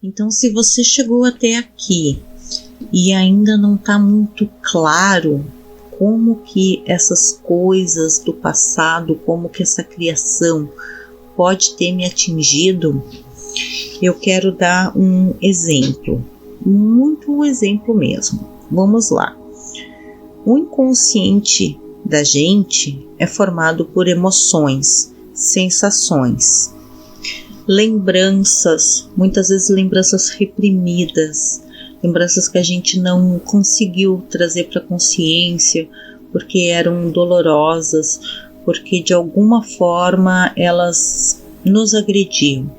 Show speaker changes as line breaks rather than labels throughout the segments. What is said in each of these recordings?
Então, se você chegou até aqui e ainda não está muito claro como que essas coisas do passado, como que essa criação pode ter me atingido, eu quero dar um exemplo, muito exemplo mesmo. Vamos lá. O inconsciente da gente é formado por emoções, sensações, lembranças, muitas vezes lembranças reprimidas, lembranças que a gente não conseguiu trazer para a consciência porque eram dolorosas, porque de alguma forma elas nos agrediam.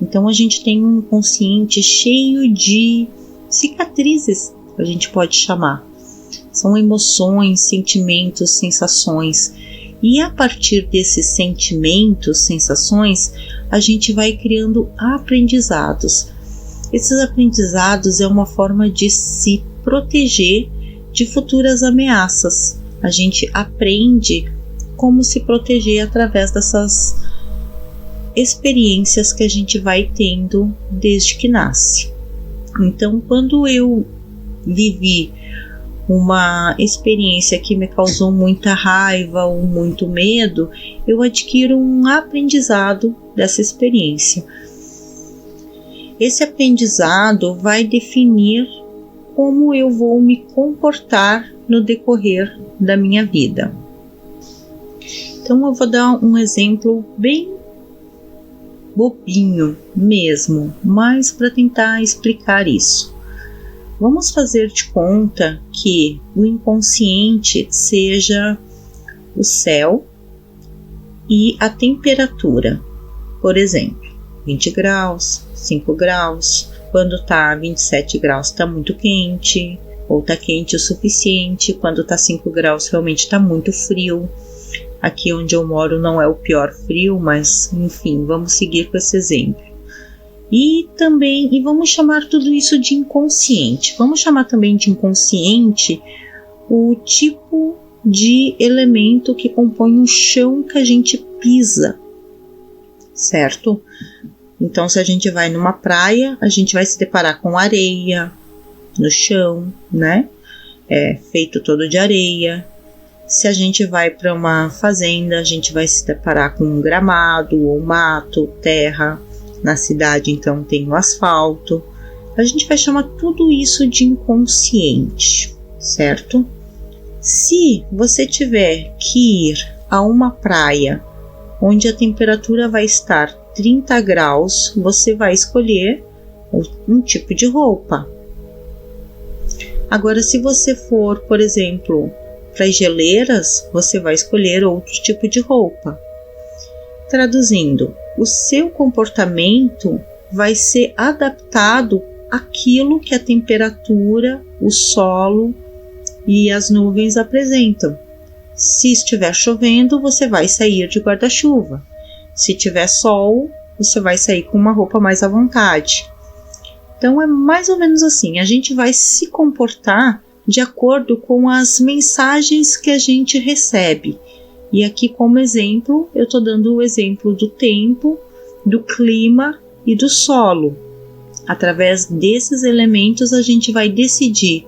Então a gente tem um consciente cheio de cicatrizes, a gente pode chamar. São emoções, sentimentos, sensações. E a partir desses sentimentos, sensações, a gente vai criando aprendizados. Esses aprendizados é uma forma de se proteger de futuras ameaças. A gente aprende como se proteger através dessas experiências que a gente vai tendo desde que nasce. Então, quando eu vivi uma experiência que me causou muita raiva ou muito medo, eu adquiro um aprendizado dessa experiência. Esse aprendizado vai definir como eu vou me comportar no decorrer da minha vida. Então eu vou dar um exemplo bem bobinho mesmo, mas para tentar explicar isso. Vamos fazer de conta que o inconsciente seja o céu e a temperatura, por exemplo, 20 graus, 5 graus, quando está 27 graus está muito quente, ou está quente o suficiente, quando está 5 graus realmente está muito frio. Aqui onde eu moro não é o pior frio, mas enfim, vamos seguir com esse exemplo. E vamos chamar tudo isso de inconsciente. Vamos chamar também de inconsciente o tipo de elemento que compõe o chão que a gente pisa, certo? Então, se a gente vai numa praia, a gente vai se deparar com areia no chão, né? É feito todo de areia. Se a gente vai para uma fazenda, a gente vai se deparar com um gramado ou mato, terra. Na cidade, então, tem o asfalto. A gente vai chamar tudo isso de inconsciente, certo? Se você tiver que ir a uma praia onde a temperatura vai estar 30 graus, você vai escolher um tipo de roupa. Agora, se você for, por exemplo, para as geleiras, você vai escolher outro tipo de roupa. Traduzindo, o seu comportamento vai ser adaptado àquilo que a temperatura, o solo e as nuvens apresentam. Se estiver chovendo, você vai sair de guarda-chuva. Se tiver sol, você vai sair com uma roupa mais à vontade. Então é mais ou menos assim, a gente vai se comportar de acordo com as mensagens que a gente recebe. E aqui, como exemplo, eu estou dando o exemplo do tempo, do clima e do solo. Através desses elementos, a gente vai decidir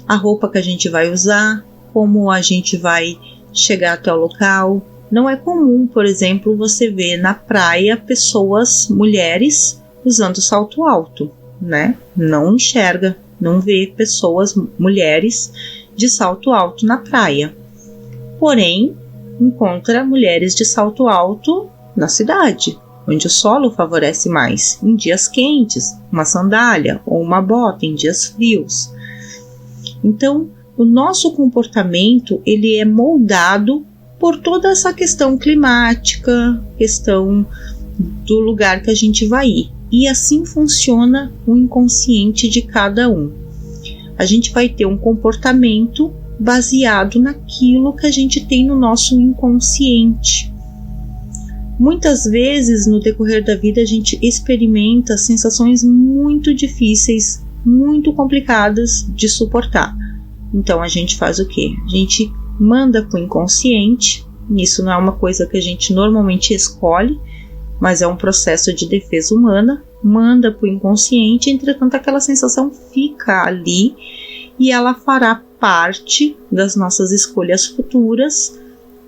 a roupa que a gente vai usar, como a gente vai chegar até o local. Não é comum, por exemplo, você ver na praia pessoas, mulheres, usando salto alto, né? Não enxerga, não vê pessoas, mulheres, de salto alto na praia. Porém, encontra mulheres de salto alto na cidade, onde o solo favorece mais, em dias quentes, uma sandália ou uma bota em dias frios. Então, o nosso comportamento ele é moldado por toda essa questão climática, questão do lugar que a gente vai ir. E assim funciona o inconsciente de cada um. A gente vai ter um comportamento baseado naquilo que a gente tem no nosso inconsciente. Muitas vezes, no decorrer da vida, a gente experimenta sensações muito difíceis, muito complicadas de suportar. Então, a gente faz o quê? A gente manda para o inconsciente. Isso não é uma coisa que a gente normalmente escolhe, mas é um processo de defesa humana. manda para o inconsciente, entretanto aquela sensação fica ali e ela fará parte das nossas escolhas futuras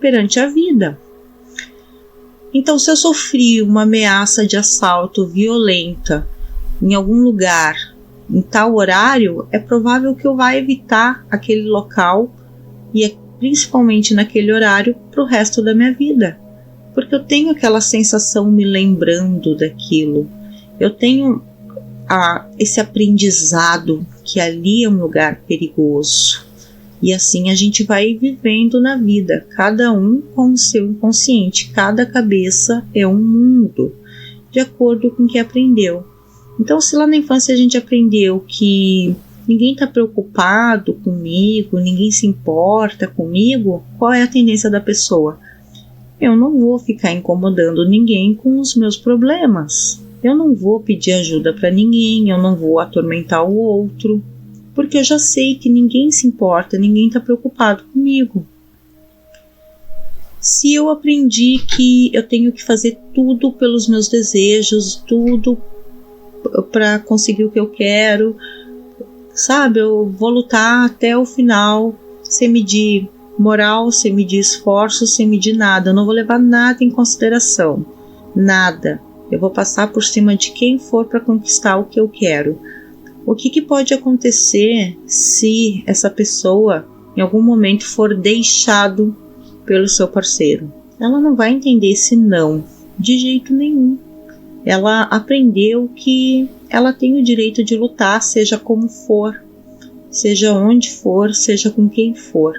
perante a vida. Então, se eu sofri uma ameaça de assalto violenta em algum lugar, em tal horário, é provável que eu vá evitar aquele local e principalmente naquele horário para o resto da minha vida, porque eu tenho aquela sensação me lembrando daquilo, eu tenho esse aprendizado que ali é um lugar perigoso. E assim a gente vai vivendo na vida, cada um com o seu inconsciente, cada cabeça é um mundo, de acordo com o que aprendeu. Então, se lá na infância a gente aprendeu que ninguém está preocupado comigo, ninguém se importa comigo, qual é a tendência da pessoa? Eu não vou ficar incomodando ninguém com os meus problemas, eu não vou pedir ajuda para ninguém, eu não vou atormentar o outro, porque eu já sei que ninguém se importa, ninguém está preocupado comigo. Se eu aprendi que eu tenho que fazer tudo pelos meus desejos, tudo para conseguir o que eu quero, sabe, eu vou lutar até o final, sem medir moral, sem medir esforço, sem medir nada, eu não vou levar nada em consideração, nada, eu vou passar por cima de quem for para conquistar o que eu quero. O que pode acontecer se essa pessoa em algum momento for deixado pelo seu parceiro? Ela não vai entender esse não, de jeito nenhum. Ela aprendeu que ela tem o direito de lutar, seja como for, seja onde for, seja com quem for.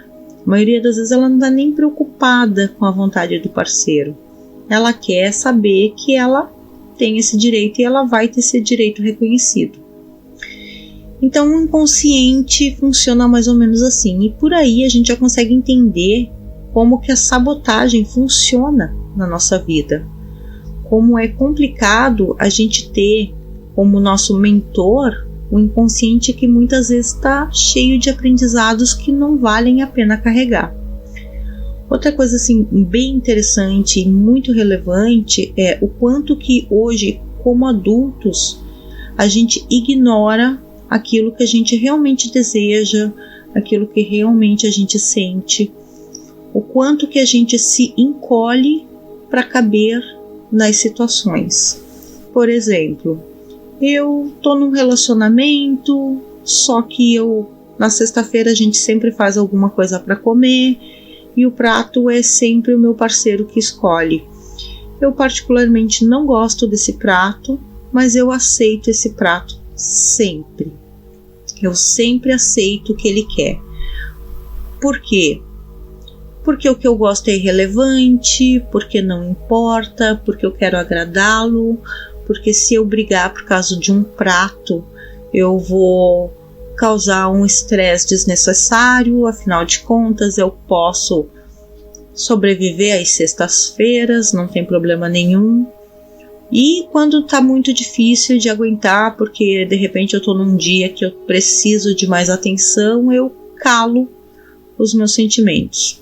A maioria das vezes ela não está nem preocupada com a vontade do parceiro. Ela quer saber que ela tem esse direito e ela vai ter esse direito reconhecido. Então o inconsciente funciona mais ou menos assim, e por aí a gente já consegue entender como que a sabotagem funciona na nossa vida. Como é complicado a gente ter como nosso mentor o inconsciente que muitas vezes está cheio de aprendizados que não valem a pena carregar. Outra coisa assim bem interessante e muito relevante é o quanto que hoje, como adultos, a gente ignora aquilo que a gente realmente deseja, aquilo que realmente a gente sente, o quanto que a gente se encolhe para caber nas situações. Por exemplo, eu tô num relacionamento, só que na sexta-feira a gente sempre faz alguma coisa para comer e o prato é sempre o meu parceiro que escolhe. Eu particularmente não gosto desse prato, mas eu aceito esse prato sempre. Eu sempre aceito o que ele quer. Por quê? Porque o que eu gosto é irrelevante, porque não importa, porque eu quero agradá-lo, porque se eu brigar por causa de um prato, eu vou causar um estresse desnecessário, afinal de contas eu posso sobreviver às sextas-feiras, não tem problema nenhum. E quando tá muito difícil de aguentar, porque de repente eu tô num dia que eu preciso de mais atenção, eu calo os meus sentimentos.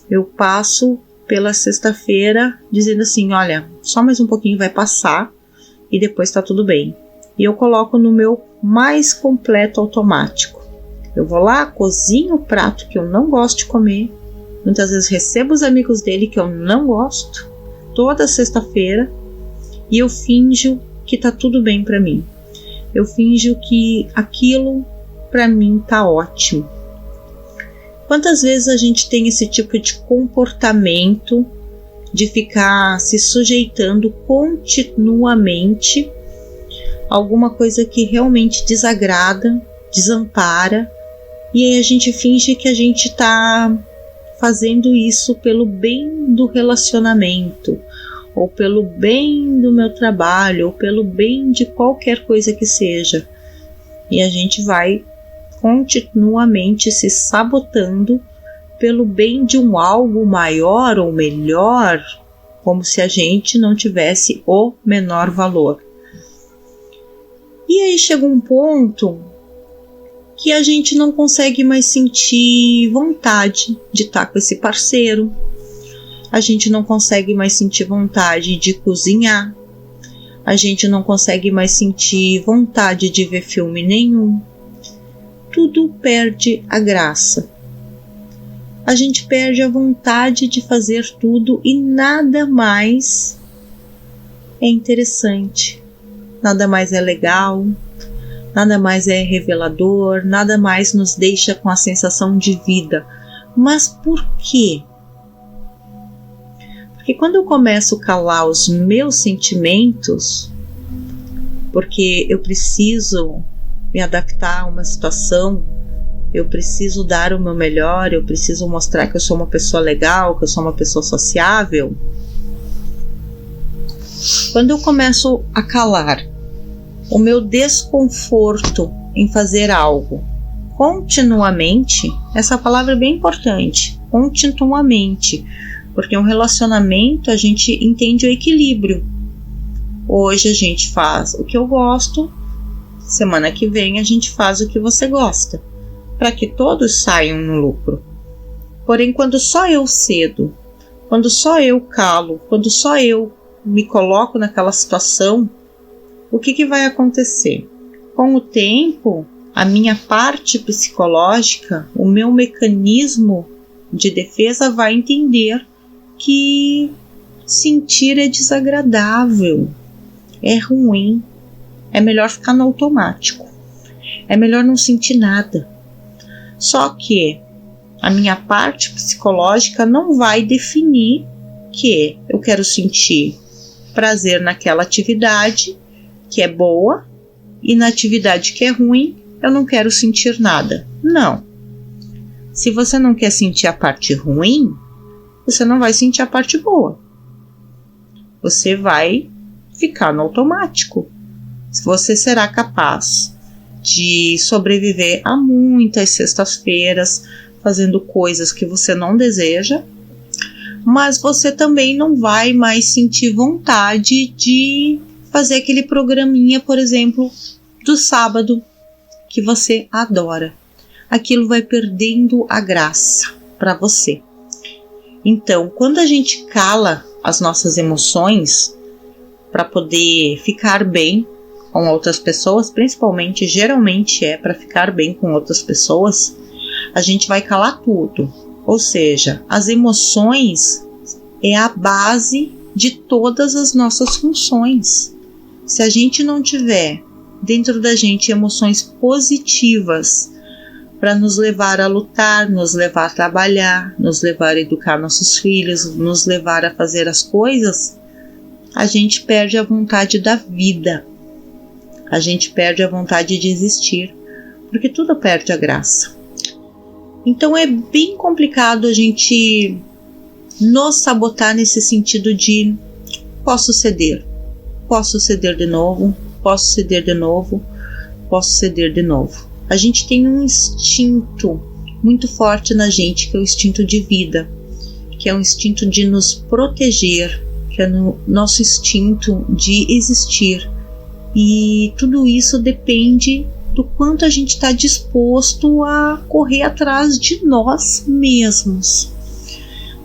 Eu passo pela sexta-feira dizendo assim, olha, só mais um pouquinho vai passar e depois tá tudo bem. E eu coloco no meu mais completo automático. Eu vou lá, cozinho o prato que eu não gosto de comer, muitas vezes recebo os amigos dele que eu não gosto, toda sexta-feira, e eu finjo que tá tudo bem para mim. Eu finjo que aquilo para mim tá ótimo. Quantas vezes a gente tem esse tipo de comportamento de ficar se sujeitando continuamente a alguma coisa que realmente desagrada, desampara, e aí a gente finge que a gente tá fazendo isso pelo bem do relacionamento, ou pelo bem do meu trabalho, ou pelo bem de qualquer coisa que seja. E a gente vai continuamente se sabotando pelo bem de um algo maior ou melhor, como se a gente não tivesse o menor valor. E aí chega um ponto que a gente não consegue mais sentir vontade de estar com esse parceiro, a gente não consegue mais sentir vontade de cozinhar, a gente não consegue mais sentir vontade de ver filme nenhum. Tudo perde a graça. A gente perde a vontade de fazer tudo e nada mais é interessante, nada mais é legal, nada mais é revelador, nada mais nos deixa com a sensação de vida. Mas por quê? Porque quando eu começo a calar os meus sentimentos, porque eu preciso me adaptar a uma situação, eu preciso dar o meu melhor, eu preciso mostrar que eu sou uma pessoa legal, que eu sou uma pessoa sociável. Quando eu começo a calar o meu desconforto em fazer algo continuamente, essa palavra é bem importante, continuamente, porque um relacionamento a gente entende o equilíbrio. Hoje a gente faz o que eu gosto, semana que vem a gente faz o que você gosta, para que todos saiam no lucro. Porém, quando só eu cedo, quando só eu calo, quando só eu me coloco naquela situação, o que vai acontecer? Com o tempo, a minha parte psicológica, o meu mecanismo de defesa vai entender que sentir é desagradável, é ruim, é melhor ficar no automático, é melhor não sentir nada. Só que a minha parte psicológica não vai definir que eu quero sentir prazer naquela atividade que é boa e na atividade que é ruim eu não quero sentir nada. Não. Se você não quer sentir a parte ruim, você não vai sentir a parte boa. Você vai ficar no automático. Você será capaz de sobreviver a muitas sextas-feiras fazendo coisas que você não deseja, mas você também não vai mais sentir vontade de fazer aquele programinha, por exemplo, do sábado que você adora. Aquilo vai perdendo a graça para você. Então, quando a gente cala as nossas emoções para poder ficar bem com outras pessoas, principalmente, geralmente é para ficar bem com outras pessoas, a gente vai calar tudo. Ou seja, as emoções é a base de todas as nossas funções. Se a gente não tiver dentro da gente emoções positivas para nos levar a lutar, nos levar a trabalhar, nos levar a educar nossos filhos, nos levar a fazer as coisas, a gente perde a vontade da vida. A gente perde a vontade de existir, porque tudo perde a graça. Então é bem complicado a gente nos sabotar nesse sentido de posso ceder de novo, posso ceder de novo, posso ceder de novo. A gente tem um instinto muito forte na gente, que é o instinto de vida, que é o instinto de nos proteger, que é o nosso instinto de existir. E tudo isso depende do quanto a gente está disposto a correr atrás de nós mesmos,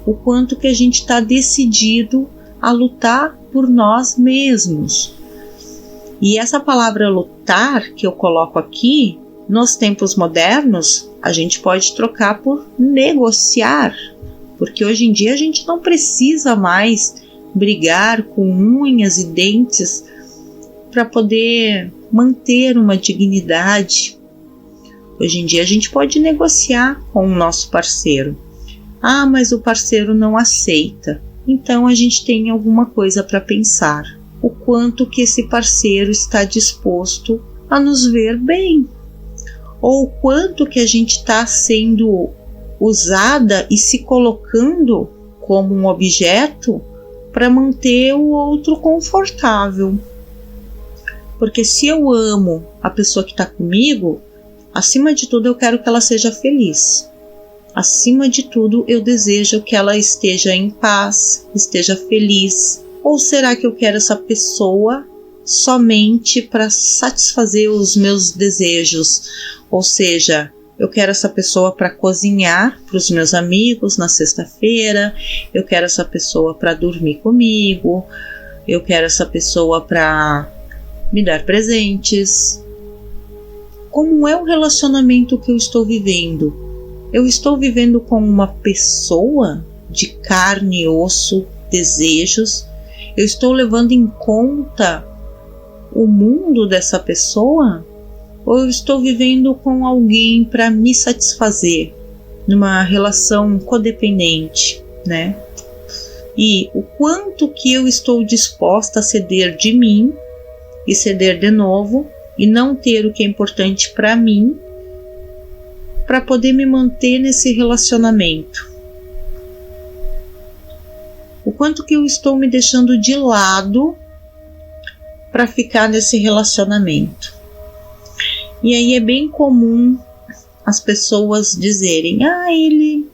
o quanto que a gente está decidido a lutar por nós mesmos. E essa palavra lutar que eu coloco aqui, nos tempos modernos, a gente pode trocar por negociar, porque hoje em dia a gente não precisa mais brigar com unhas e dentes para poder manter uma dignidade. Hoje em dia a gente pode negociar com o nosso parceiro. Ah, mas o parceiro não aceita. Então a gente tem alguma coisa para pensar. O quanto que esse parceiro está disposto a nos ver bem. Ou o quanto que a gente está sendo usada e se colocando como um objeto para manter o outro confortável. Porque se eu amo a pessoa que está comigo, acima de tudo eu quero que ela seja feliz. Acima de tudo eu desejo que ela esteja em paz, esteja feliz. Ou será que eu quero essa pessoa somente para satisfazer os meus desejos? Ou seja, eu quero essa pessoa para cozinhar para os meus amigos na sexta-feira, eu quero essa pessoa para dormir comigo, eu quero essa pessoa para me dar presentes. Como é o relacionamento que eu estou vivendo? Eu estou vivendo com uma pessoa de carne e osso, desejos? Eu estou levando em conta o mundo dessa pessoa? Ou eu estou vivendo com alguém para me satisfazer, numa relação codependente, né? E o quanto que eu estou disposta a ceder de mim e ceder de novo e não ter o que é importante para mim para poder me manter nesse relacionamento. O quanto que eu estou me deixando de lado para ficar nesse relacionamento. E aí é bem comum as pessoas dizerem: ele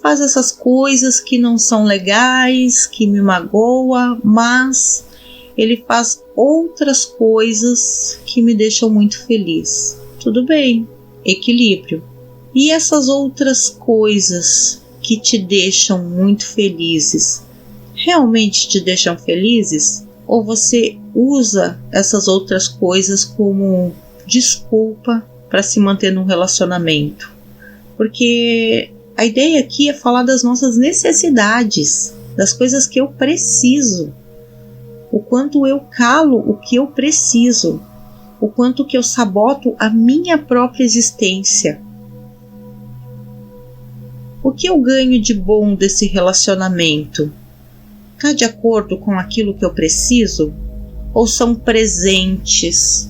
faz essas coisas que não são legais, que me magoa, mas ele faz outras coisas que me deixam muito feliz. Tudo bem, equilíbrio. E essas outras coisas que te deixam muito felizes, realmente te deixam felizes? Ou você usa essas outras coisas como desculpa para se manter num relacionamento? Porque a ideia aqui é falar das nossas necessidades, das coisas que eu preciso, o quanto eu calo o que eu preciso, o quanto que eu saboto a minha própria existência. O que eu ganho de bom desse relacionamento? Está de acordo com aquilo que eu preciso? Ou são presentes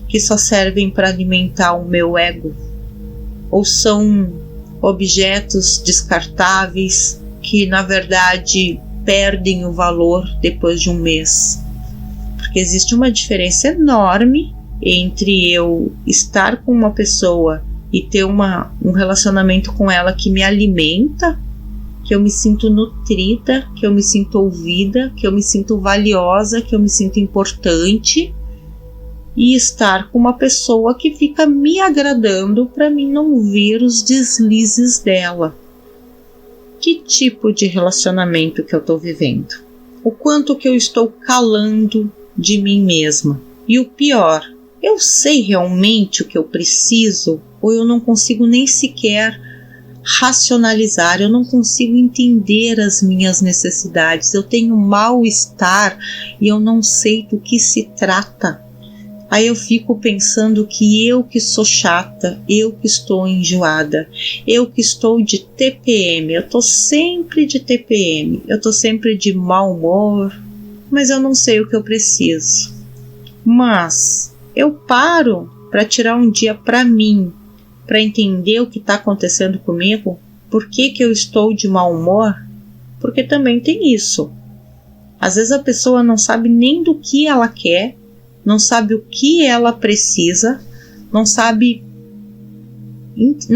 que só servem para alimentar o meu ego? Ou são objetos descartáveis que na verdade perdem o valor depois de um mês? Porque existe uma diferença enorme entre eu estar com uma pessoa e ter um relacionamento com ela que me alimenta, que eu me sinto nutrida, que eu me sinto ouvida, que eu me sinto valiosa, que eu me sinto importante, e estar com uma pessoa que fica me agradando para mim não ver os deslizes dela. Que tipo de relacionamento que eu estou vivendo? O quanto que eu estou calando de mim mesma? E o pior, eu sei realmente o que eu preciso ou eu não consigo nem sequer racionalizar, eu não consigo entender as minhas necessidades, eu tenho mal-estar e eu não sei do que se trata. Aí eu fico pensando que eu que sou chata, eu que estou enjoada, eu que estou de TPM, eu estou sempre de TPM, eu estou sempre de mau humor, mas eu não sei o que eu preciso. Mas eu paro para tirar um dia para mim, para entender o que está acontecendo comigo. Por que eu estou de mau humor? Porque também tem isso. Às vezes a pessoa não sabe nem do que ela quer, não sabe o que ela precisa, não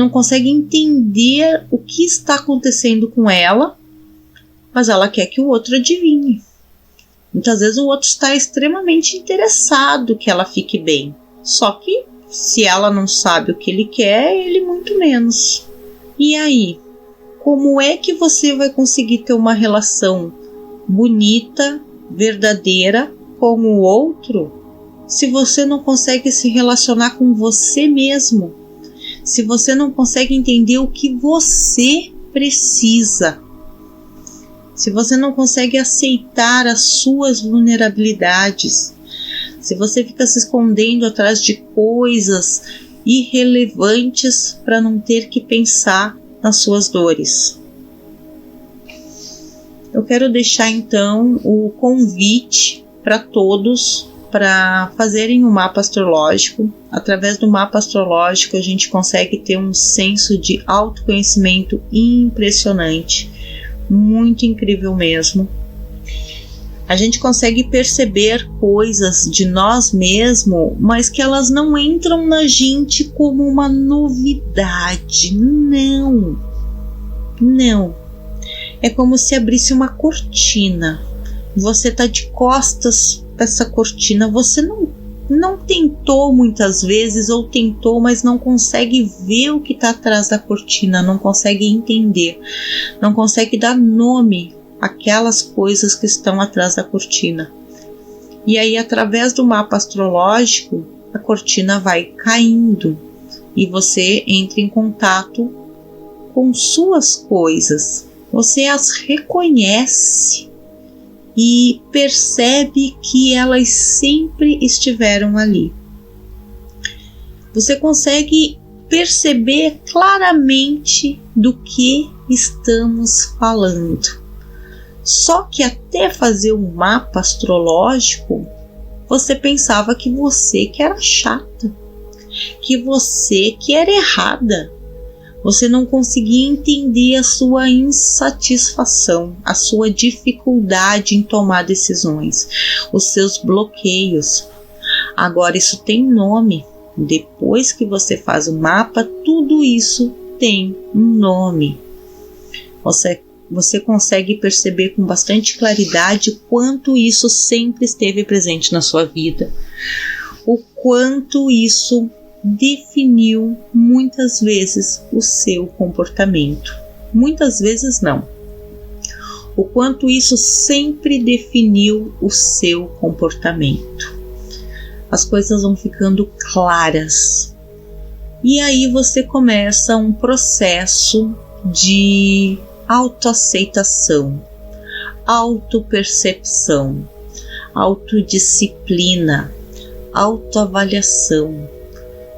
consegue entender o que está acontecendo com ela, mas ela quer que o outro adivinhe. Muitas vezes o outro está extremamente interessado que ela fique bem, só que se ela não sabe o que ele quer, ele muito menos. E aí, como é que você vai conseguir ter uma relação bonita, verdadeira com o outro, se você não consegue se relacionar com você mesmo? Se você não consegue entender o que você precisa? Se você não consegue aceitar as suas vulnerabilidades? Se você fica se escondendo atrás de coisas irrelevantes para não ter que pensar nas suas dores? Eu quero deixar então o convite para todos para fazerem um mapa astrológico. Através do mapa astrológico a gente consegue ter um senso de autoconhecimento impressionante, muito incrível mesmo. A gente consegue perceber coisas de nós mesmos, mas que elas não entram na gente como uma novidade. Não. É como se abrisse uma cortina. Você está de costas para essa cortina. Você não tentou muitas vezes, ou tentou, mas não consegue ver o que está atrás da cortina, não consegue entender, não consegue dar nome aquelas coisas que estão atrás da cortina. E aí, através do mapa astrológico, a cortina vai caindo e você entra em contato com suas coisas. Você as reconhece e percebe que elas sempre estiveram ali. Você consegue perceber claramente do que estamos falando. Só que até fazer um mapa astrológico, você pensava que você que era chata, que você que era errada. Você não conseguia entender a sua insatisfação, a sua dificuldade em tomar decisões, os seus bloqueios. Agora isso tem nome. Depois que você faz o mapa, tudo isso tem um nome. Você consegue perceber com bastante claridade quanto isso sempre esteve presente na sua vida, o quanto isso definiu muitas vezes o seu comportamento. Muitas vezes não. O quanto isso sempre definiu o seu comportamento. As coisas vão ficando claras. E aí você começa um processo de autoaceitação, autopercepção, autodisciplina, autoavaliação.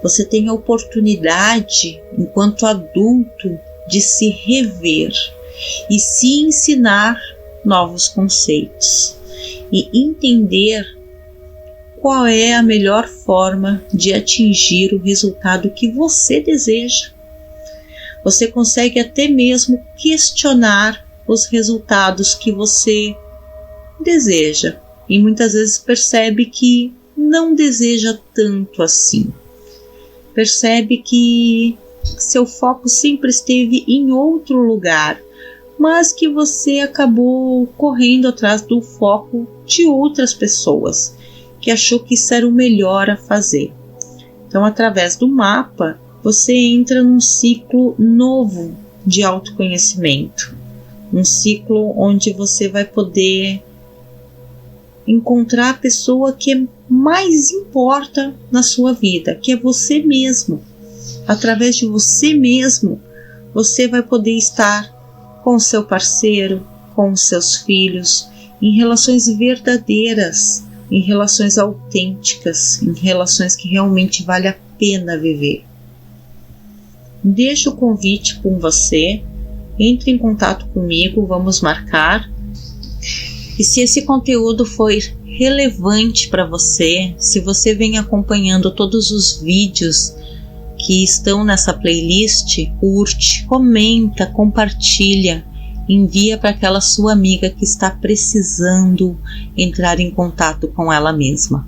Você tem a oportunidade, enquanto adulto, de se rever e se ensinar novos conceitos e entender qual é a melhor forma de atingir o resultado que você deseja. Você consegue até mesmo questionar os resultados que você deseja e muitas vezes percebe que não deseja tanto assim. Percebe que seu foco sempre esteve em outro lugar, mas que você acabou correndo atrás do foco de outras pessoas, que achou que isso era o melhor a fazer. Então, através do mapa, você entra num ciclo novo de autoconhecimento, um ciclo onde você vai poder encontrar a pessoa que mais importa na sua vida, que é você mesmo. Através de você mesmo, você vai poder estar com o seu parceiro, com os seus filhos, em relações verdadeiras, em relações autênticas, em relações que realmente vale a pena viver. Deixo o convite com você, entre em contato comigo, vamos marcar. E se esse conteúdo foi relevante para você, se você vem acompanhando todos os vídeos que estão nessa playlist, curte, comenta, compartilha, envia para aquela sua amiga que está precisando entrar em contato com ela mesma.